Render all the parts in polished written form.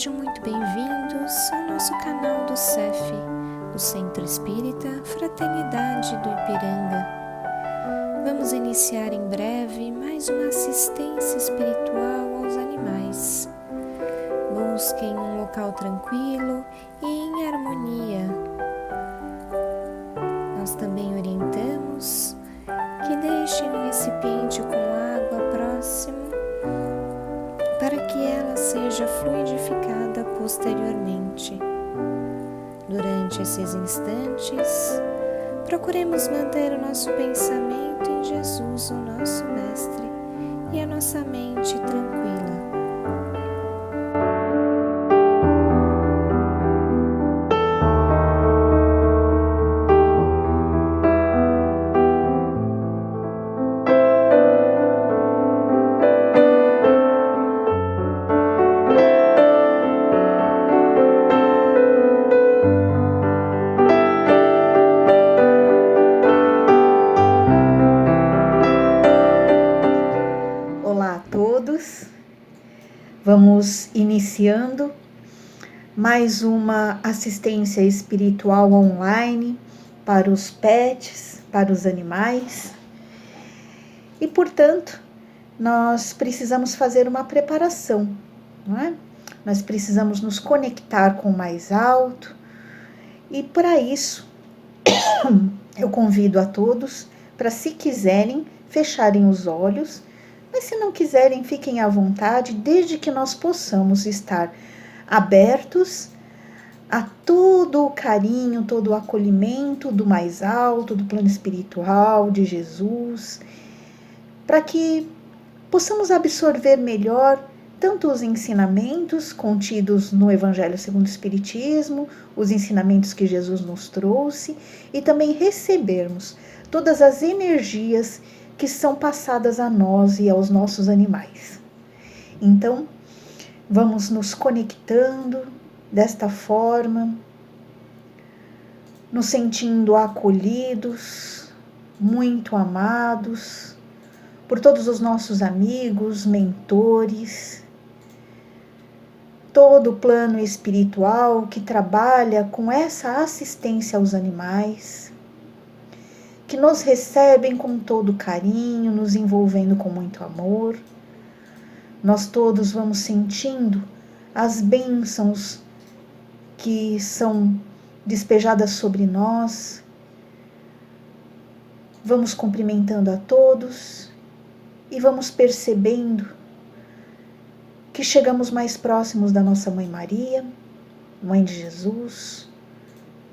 Sejam muito bem-vindos ao nosso canal do CEF, o Centro Espírita Fraternidade do Ipiranga. Vamos iniciar em breve mais uma assistência espiritual aos animais. Busquem um local tranquilo e em harmonia. Nós também orientamos que deixem um recipiente com água próximo para que ela seja fluidificada posteriormente. Durante esses instantes, procuremos manter o nosso pensamento em Jesus, o nosso Mestre, e a nossa mente tranquila. Vamos iniciando mais uma assistência espiritual online para os pets, para os animais. E, portanto, nós precisamos fazer uma preparação, não é? Nós precisamos nos conectar com o mais alto. E, para isso, eu convido a todos para, se quiserem, fecharem os olhos. Mas se não quiserem, fiquem à vontade, desde que nós possamos estar abertos a todo o carinho, todo o acolhimento do mais alto, do plano espiritual, de Jesus, para que possamos absorver melhor tanto os ensinamentos contidos no Evangelho segundo o Espiritismo, os ensinamentos que Jesus nos trouxe, e também recebermos todas as energias que são passadas a nós e aos nossos animais. Então, vamos nos conectando desta forma, nos sentindo acolhidos, muito amados por todos os nossos amigos, mentores, todo o plano espiritual que trabalha com essa assistência aos animais, que nos recebem com todo carinho, nos envolvendo com muito amor. Nós todos vamos sentindo as bênçãos que são despejadas sobre nós. Vamos cumprimentando a todos e vamos percebendo que chegamos mais próximos da nossa Mãe Maria, Mãe de Jesus,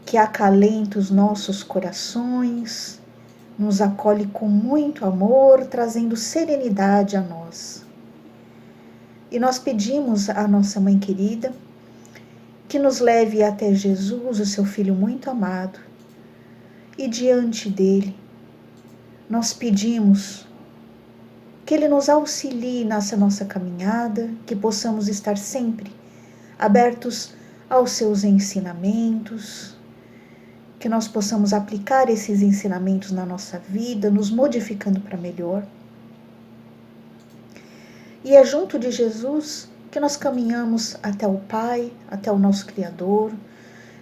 que acalenta os nossos corações, nos acolhe com muito amor, trazendo serenidade a nós. E nós pedimos à nossa Mãe querida que nos leve até Jesus, o seu Filho muito amado, e diante dele nós pedimos que ele nos auxilie nessa nossa caminhada, que possamos estar sempre abertos aos seus ensinamentos, que nós possamos aplicar esses ensinamentos na nossa vida, nos modificando para melhor. E é junto de Jesus que nós caminhamos até o Pai, até o nosso Criador,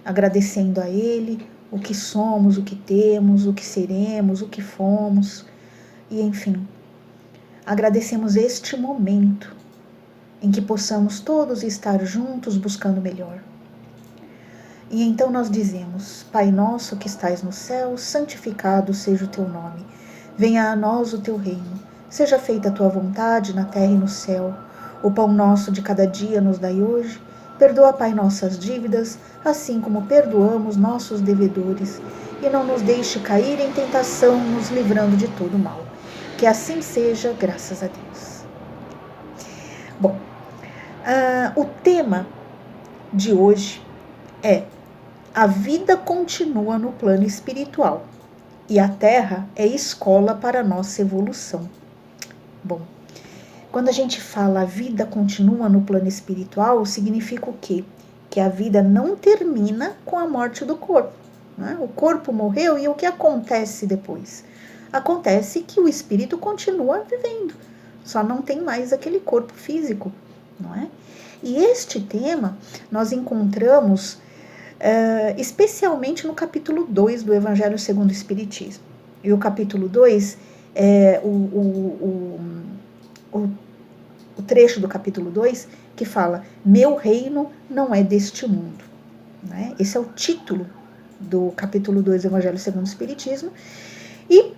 agradecendo a Ele o que somos, o que temos, o que seremos, o que fomos, e enfim, agradecemos este momento em que possamos todos estar juntos buscando melhor. E então nós dizemos: Pai nosso que estais no céu, santificado seja o teu nome. Venha a nós o teu reino. Seja feita a tua vontade na terra e no céu. O pão nosso de cada dia nos dai hoje. Perdoa, Pai, nossas dívidas, assim como perdoamos nossos devedores. E não nos deixe cair em tentação, nos livrando de todo mal. Que assim seja, graças a Deus. Bom, o tema de hoje é: a vida continua no plano espiritual e a Terra é escola para a nossa evolução. Bom, quando a gente fala a vida continua no plano espiritual, significa o quê? Que a vida não termina com a morte do corpo, né? O corpo morreu e o que acontece depois? Acontece que o espírito continua vivendo, só não tem mais aquele corpo físico, não é? E este tema nós encontramos especialmente no capítulo 2 do Evangelho segundo o Espiritismo. E o capítulo 2 é o trecho do capítulo 2 que fala: meu reino não é deste mundo. Né? Esse é o título do capítulo 2 do Evangelho segundo o Espiritismo. E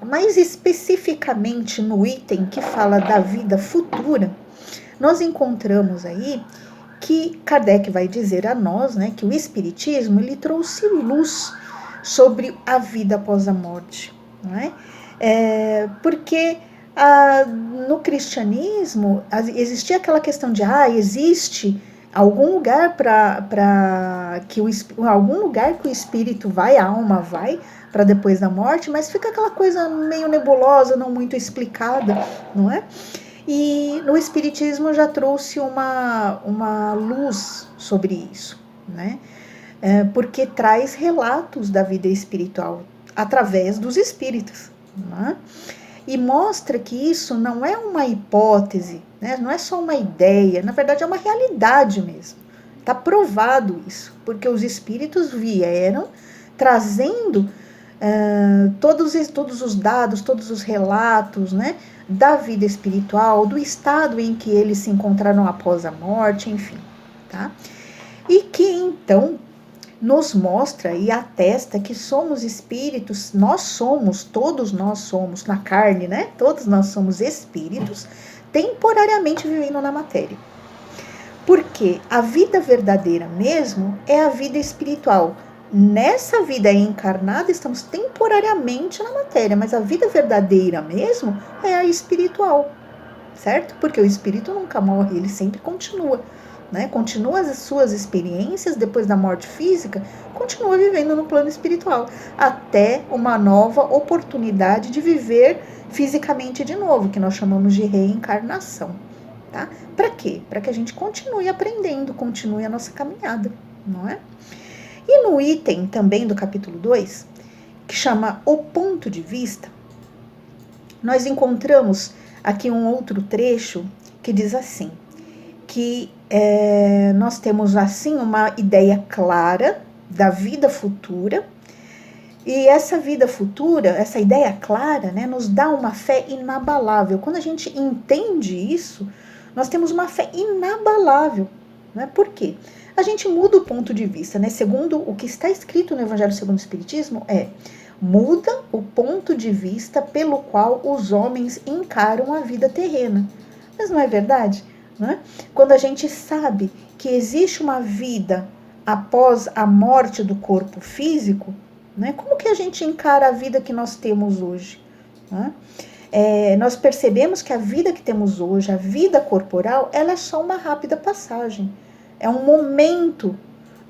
mais especificamente no item que fala da vida futura, nós encontramos aí que Kardec vai dizer a nós, né, que o Espiritismo ele trouxe luz sobre a vida após a morte. Não é? Porque no cristianismo existia aquela questão de existe algum lugar algum lugar que o espírito vai, a alma vai para depois da morte, mas fica aquela coisa meio nebulosa, não muito explicada, não é? E no Espiritismo já trouxe uma luz sobre isso, né? Porque traz relatos da vida espiritual através dos espíritos, né? E mostra que isso não é uma hipótese, né? Não é só uma ideia, na verdade é uma realidade mesmo. Está provado isso, porque os espíritos vieram trazendo todos os dados, todos os relatos, né, da vida espiritual, do estado em que eles se encontraram após a morte, enfim, tá? E que então nos mostra e atesta que somos espíritos, todos nós somos na carne, né? Todos nós somos espíritos temporariamente vivendo na matéria. Porque a vida verdadeira mesmo é a vida espiritual. Nessa vida encarnada estamos temporariamente na matéria, mas a vida verdadeira mesmo é a espiritual, certo? Porque o espírito nunca morre, ele sempre continua. Né? Continua as suas experiências depois da morte física, continua vivendo no plano espiritual, até uma nova oportunidade de viver fisicamente de novo, que nós chamamos de reencarnação. Tá? Para quê? Para que a gente continue aprendendo, continue a nossa caminhada, não é? E no item também do capítulo 2, que chama O Ponto de Vista, nós encontramos aqui um outro trecho que diz assim, que nós temos assim uma ideia clara da vida futura, e essa vida futura, essa ideia clara, né, nos dá uma fé inabalável. Quando a gente entende isso, nós temos uma fé inabalável. Né? Por quê? A gente muda o ponto de vista, né? Segundo o que está escrito no Evangelho segundo o Espiritismo, muda o ponto de vista pelo qual os homens encaram a vida terrena. Mas não é verdade? Né? Quando a gente sabe que existe uma vida após a morte do corpo físico, né? Como que a gente encara a vida que nós temos hoje? Né? Nós percebemos que a vida que temos hoje, a vida corporal, ela é só uma rápida passagem. É um momento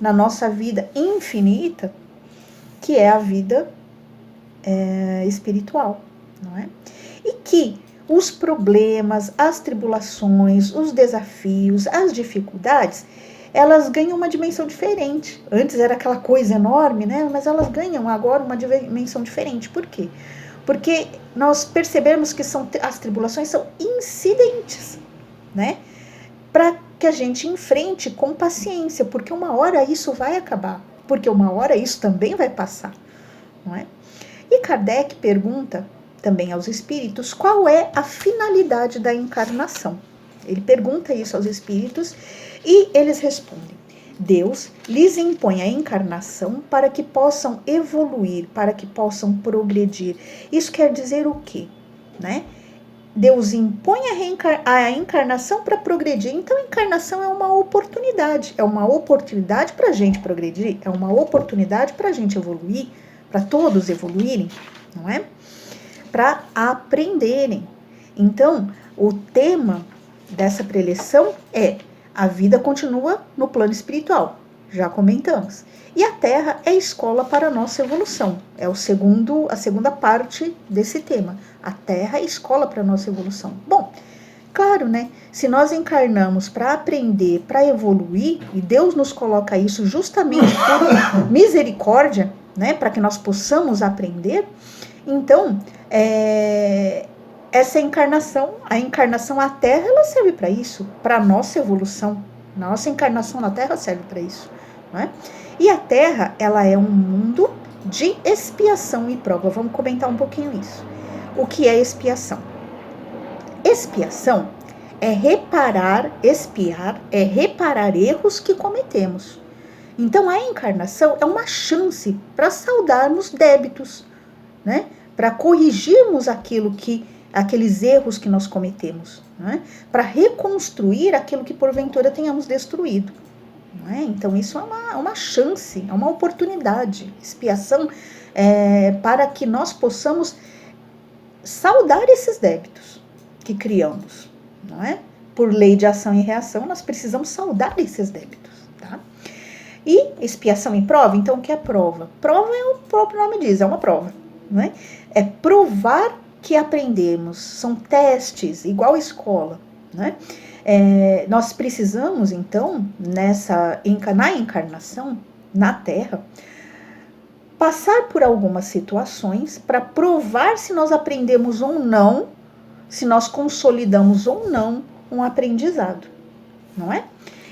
na nossa vida infinita, que é a vida espiritual. Não é? E que os problemas, as tribulações, os desafios, as dificuldades, elas ganham uma dimensão diferente. Antes era aquela coisa enorme, né? Mas elas ganham agora uma dimensão diferente. Por quê? Porque nós percebemos que as tribulações são incidentes, né? Para que a gente enfrente com paciência, porque uma hora isso vai acabar, porque uma hora isso também vai passar, não é? E Kardec pergunta também aos espíritos qual é a finalidade da encarnação. Ele pergunta isso aos espíritos e eles respondem: Deus lhes impõe a encarnação para que possam evoluir, para que possam progredir. Isso quer dizer o quê? Né? Deus impõe a encarnação para progredir. Então, a encarnação é uma oportunidade para a gente progredir, é uma oportunidade para a gente evoluir, para todos evoluírem, não é? Para aprenderem. Então, o tema dessa preleção é: a vida continua no plano espiritual, já comentamos. E a Terra é escola para a nossa evolução. É a segunda parte desse tema. A Terra é escola para a nossa evolução. Bom, claro, né? Se nós encarnamos para aprender, para evoluir, e Deus nos coloca isso justamente por misericórdia, né? Para que nós possamos aprender, então, essa encarnação, a encarnação à Terra, ela serve para isso, para a nossa evolução. Nossa encarnação na Terra serve para isso, não é? E a Terra, ela é um mundo de expiação e prova. Vamos comentar um pouquinho isso. O que é expiação? Expiação é reparar, expiar, é reparar erros que cometemos. Então, a encarnação é uma chance para saudarmos débitos, né? Para corrigirmos aqueles erros que nós cometemos, né? Para reconstruir aquilo que porventura tenhamos destruído. Não é? Então, isso é uma chance, é uma oportunidade. Expiação para que nós possamos saldar esses débitos que criamos, não é? Por lei de ação e reação, nós precisamos saldar esses débitos, tá? E expiação e prova, então o que é prova? Prova, o próprio nome diz, é uma prova, não é? É provar que aprendemos, são testes, igual escola, né? Nós precisamos, então, na encarnação, na Terra, passar por algumas situações para provar se nós aprendemos ou não, se nós consolidamos ou não um aprendizado, não é?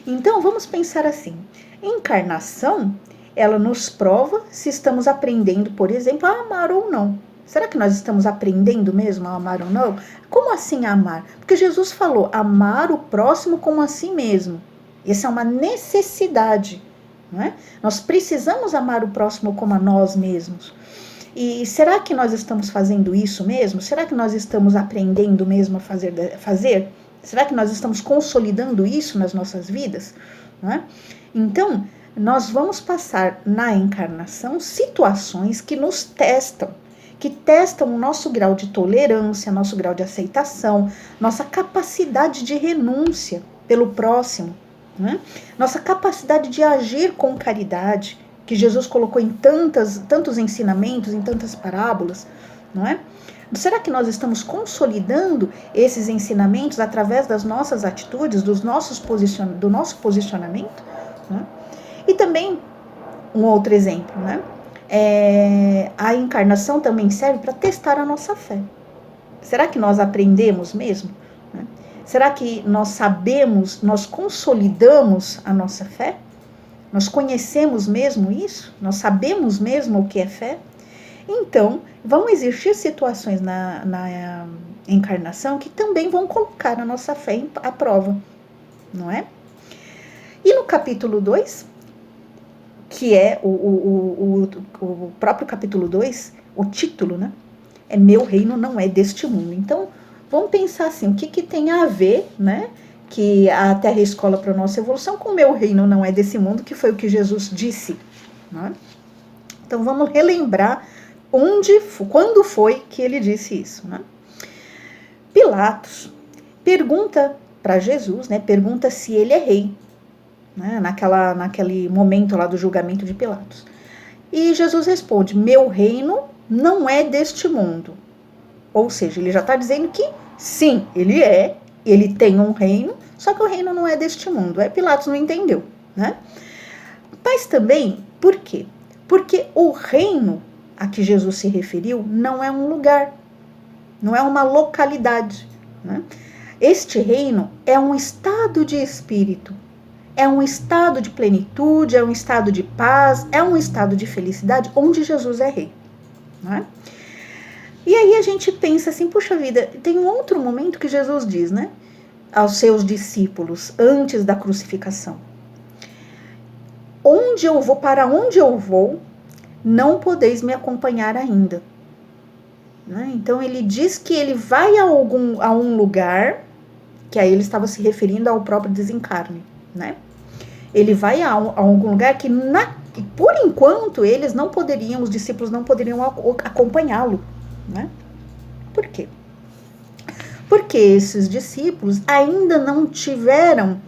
Então, vamos pensar assim, encarnação, ela nos prova se estamos aprendendo, por exemplo, a amar ou não. Será que nós estamos aprendendo mesmo a amar ou não? Como assim amar? Porque Jesus falou, amar o próximo como a si mesmo. Essa é uma necessidade, não é? Nós precisamos amar o próximo como a nós mesmos. E será que nós estamos fazendo isso mesmo? Será que nós estamos aprendendo mesmo a fazer? Será que nós estamos consolidando isso nas nossas vidas? Não é? Então, nós vamos passar na encarnação situações que nos testam, que testam o nosso grau de tolerância, nosso grau de aceitação, nossa capacidade de renúncia pelo próximo, né? Nossa capacidade de agir com caridade, que Jesus colocou em tantos ensinamentos, em tantas parábolas, não é? Será que nós estamos consolidando esses ensinamentos através das nossas atitudes, do nosso posicionamento? Né? E também, um outro exemplo, né? A encarnação também serve para testar a nossa fé. Será que nós aprendemos mesmo? Né? Será que nós sabemos, nós consolidamos a nossa fé? Nós conhecemos mesmo isso? Nós sabemos mesmo o que é fé? Então, vão existir situações na encarnação que também vão colocar a nossa fé à prova, não é? E no capítulo 2, que é o próprio capítulo 2, o título, né? É Meu Reino Não É Deste Mundo. Então, vamos pensar assim, o que tem a ver, né? Que a Terra é escola para a nossa evolução, com o meu reino não é desse mundo, que foi o que Jesus disse. Né? Então, vamos relembrar quando foi que ele disse isso. Né? Pilatos pergunta para Jesus, né? Pergunta se ele é rei, né? Naquele momento lá do julgamento de Pilatos. E Jesus responde, meu reino não é deste mundo. Ou seja, ele já está dizendo que sim, ele tem um reino, só que o reino não é deste mundo. Pilatos não entendeu, né? Mas também, por quê? Porque o reino a que Jesus se referiu não é um lugar, não é uma localidade, né? Este reino é um estado de espírito, é um estado de plenitude, é um estado de paz, é um estado de felicidade onde Jesus é rei, né? E aí a gente pensa assim, puxa vida, tem um outro momento que Jesus diz, né, aos seus discípulos, antes da crucificação. Para onde eu vou, não podeis me acompanhar ainda. Né? Então ele diz que ele vai a um lugar, que aí ele estava se referindo ao próprio desencarne, né? Ele vai a algum lugar que, por enquanto, os discípulos não poderiam acompanhá-lo. Né? Por quê? Porque esses discípulos ainda não tiveram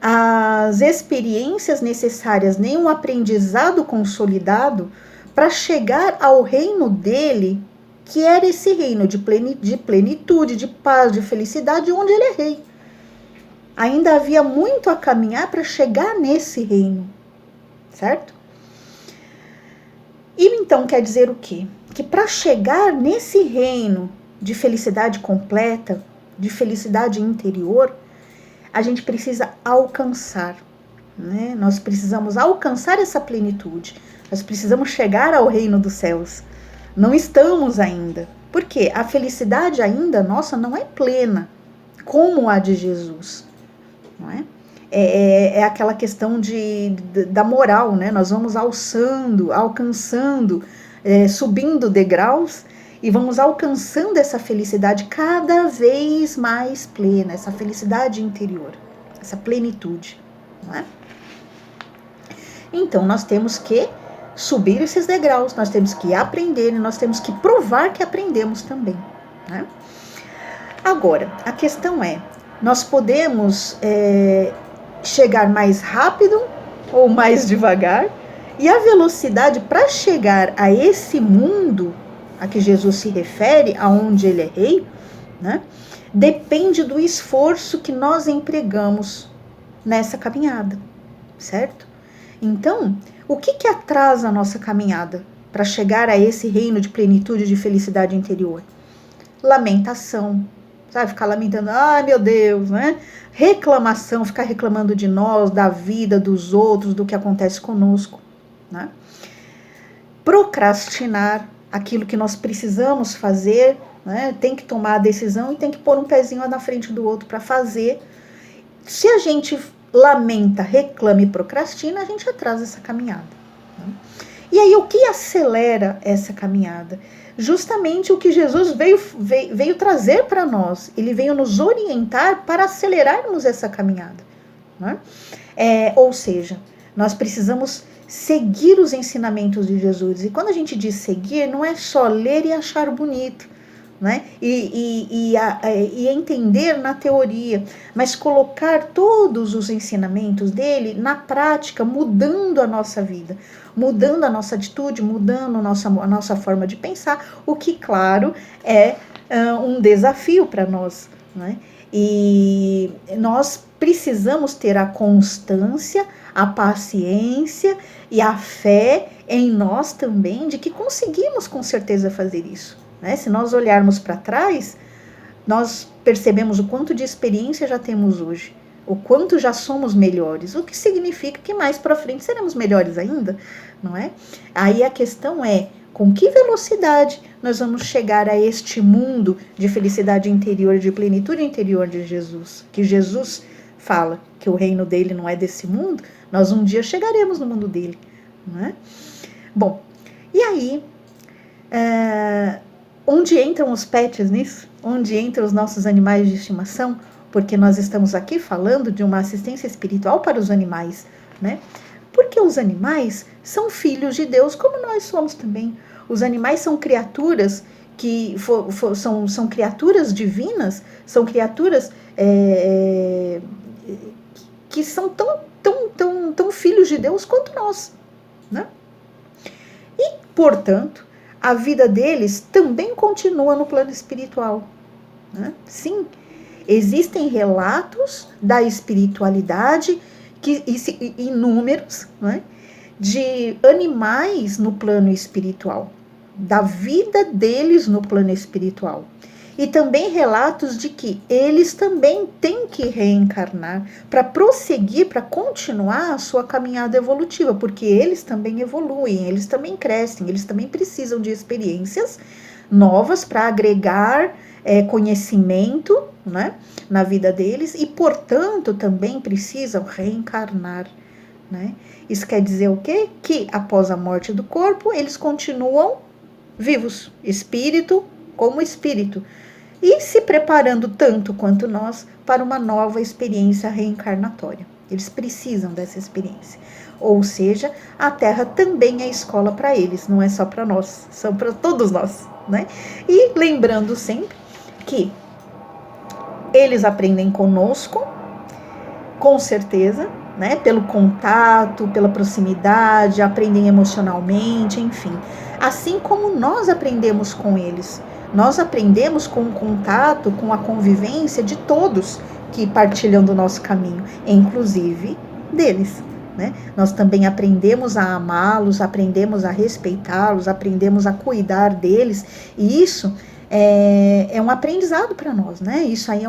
as experiências necessárias, nem um aprendizado consolidado para chegar ao reino dele, que era esse reino de plenitude, de paz, de felicidade, onde ele é rei. Ainda havia muito a caminhar para chegar nesse reino, certo? E então quer dizer o quê? Que para chegar nesse reino de felicidade completa, de felicidade interior, a gente precisa alcançar, né? Nós precisamos alcançar essa plenitude. Nós precisamos chegar ao reino dos céus. Não estamos ainda. Por quê? A felicidade ainda nossa não é plena, como a de Jesus, não é? É aquela questão da moral, né? Nós vamos alcançando, subindo degraus e vamos alcançando essa felicidade cada vez mais plena, essa felicidade interior, essa plenitude, não é? Então, nós temos que subir esses degraus, nós temos que aprender e nós temos que provar que aprendemos também, né? Agora, a questão é, nós podemos chegar mais rápido ou mais devagar, e a velocidade para chegar a esse mundo a que Jesus se refere, aonde ele é rei, né, depende do esforço que nós empregamos nessa caminhada, certo? Então, o que atrasa a nossa caminhada para chegar a esse reino de plenitude e de felicidade interior? Lamentação, sabe? Ficar lamentando, ai meu Deus, né? Reclamação, ficar reclamando de nós, da vida, dos outros, do que acontece conosco, né? Procrastinar aquilo que nós precisamos fazer, né? Tem que tomar a decisão e tem que pôr um pezinho na frente do outro para fazer. Se a gente lamenta, reclama e procrastina, a gente atrasa essa caminhada, né? E aí, o que acelera essa caminhada? Justamente o que Jesus veio trazer para nós. Ele veio nos orientar para acelerarmos essa caminhada, né? Ou seja, nós precisamos seguir os ensinamentos de Jesus. E quando a gente diz seguir, não é só ler e achar bonito, né? E entender na teoria, mas colocar todos os ensinamentos dele na prática, mudando a nossa vida, mudando a nossa atitude, mudando a nossa forma de pensar, o que, claro, é um desafio para nós, né? E nós precisamos ter a constância, a paciência e a fé em nós também, de que conseguimos com certeza fazer isso, né? Se nós olharmos para trás, nós percebemos o quanto de experiência já temos hoje, o quanto já somos melhores, o que significa que mais para frente seremos melhores ainda, não é? Aí a questão é, com que velocidade nós vamos chegar a este mundo de felicidade interior, de plenitude interior de Jesus, que Jesus fala que o reino dele não é desse mundo, nós um dia chegaremos no mundo dele, não é? Bom, e aí, onde entram os pets nisso? Onde entram os nossos animais de estimação? Porque nós estamos aqui falando de uma assistência espiritual para os animais, né? Porque os animais são filhos de Deus, como nós somos também. Os animais são criaturas que são criaturas divinas, são criaturas que são tão filhos de Deus quanto nós, né? E, portanto, a vida deles também continua no plano espiritual, né? Sim, existem relatos da espiritualidade inúmeros, né, de animais no plano espiritual, da vida deles no plano espiritual. E também relatos de que eles também têm que reencarnar para prosseguir, para continuar a sua caminhada evolutiva, porque eles também evoluem, eles também crescem, eles também precisam de experiências novas para agregar conhecimento, né, na vida deles, e portanto também precisam reencarnar, né? Isso quer dizer o quê? Que após a morte do corpo eles continuam vivos, espírito como espírito, e se preparando tanto quanto nós para uma nova experiência reencarnatória. Eles precisam dessa experiência. Ou seja, a Terra também é escola para eles, não é só para nós, são para todos nós, né? E lembrando sempre que eles aprendem conosco, com certeza, né? Pelo contato, pela proximidade, aprendem emocionalmente, enfim. Assim como nós aprendemos com eles. Nós aprendemos com o contato, com a convivência de todos que partilham do nosso caminho, inclusive deles, né? Nós também aprendemos a amá-los, aprendemos a respeitá-los, aprendemos a cuidar deles, e isso é um aprendizado para nós, né? Isso aí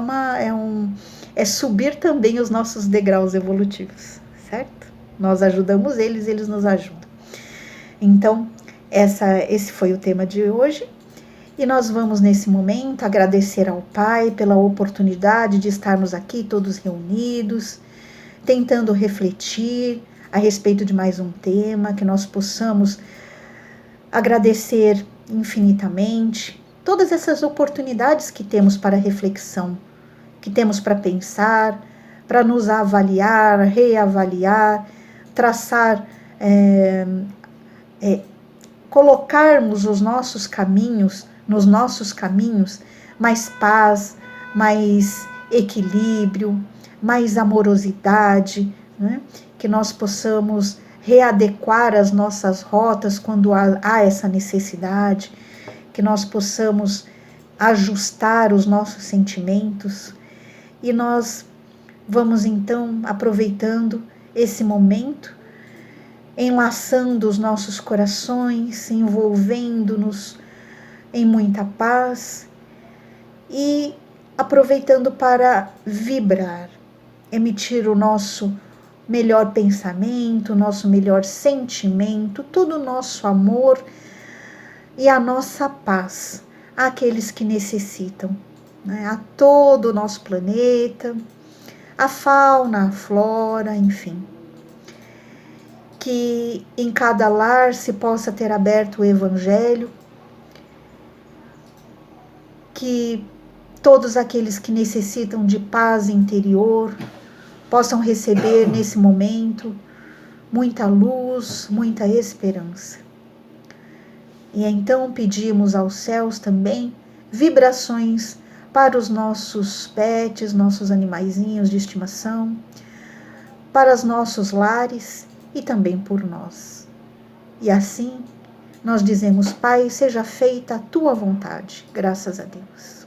é subir também os nossos degraus evolutivos, certo? Nós ajudamos eles, eles nos ajudam. Então, esse foi o tema de hoje. E nós vamos, nesse momento, agradecer ao Pai pela oportunidade de estarmos aqui todos reunidos, tentando refletir a respeito de mais um tema, que nós possamos agradecer infinitamente todas essas oportunidades que temos para reflexão, que temos para pensar, para nos avaliar, reavaliar, traçar, colocarmos os nossos caminhos, nos nossos caminhos, mais paz, mais equilíbrio, mais amorosidade, né? Que nós possamos readequar as nossas rotas quando há essa necessidade, que nós possamos ajustar os nossos sentimentos. E nós vamos então aproveitando esse momento, enlaçando os nossos corações, envolvendo-nos em muita paz e aproveitando para vibrar, emitir o nosso melhor pensamento, o nosso melhor sentimento, todo o nosso amor e a nossa paz àqueles que necessitam, né? A todo o nosso planeta, a fauna, a flora, enfim. Que em cada lar se possa ter aberto o Evangelho, que todos aqueles que necessitam de paz interior possam receber nesse momento muita luz, muita esperança. E então pedimos aos céus também vibrações para os nossos pets, nossos animaizinhos de estimação, para os nossos lares e também por nós. E assim nós dizemos: Pai, seja feita a tua vontade. Graças a Deus.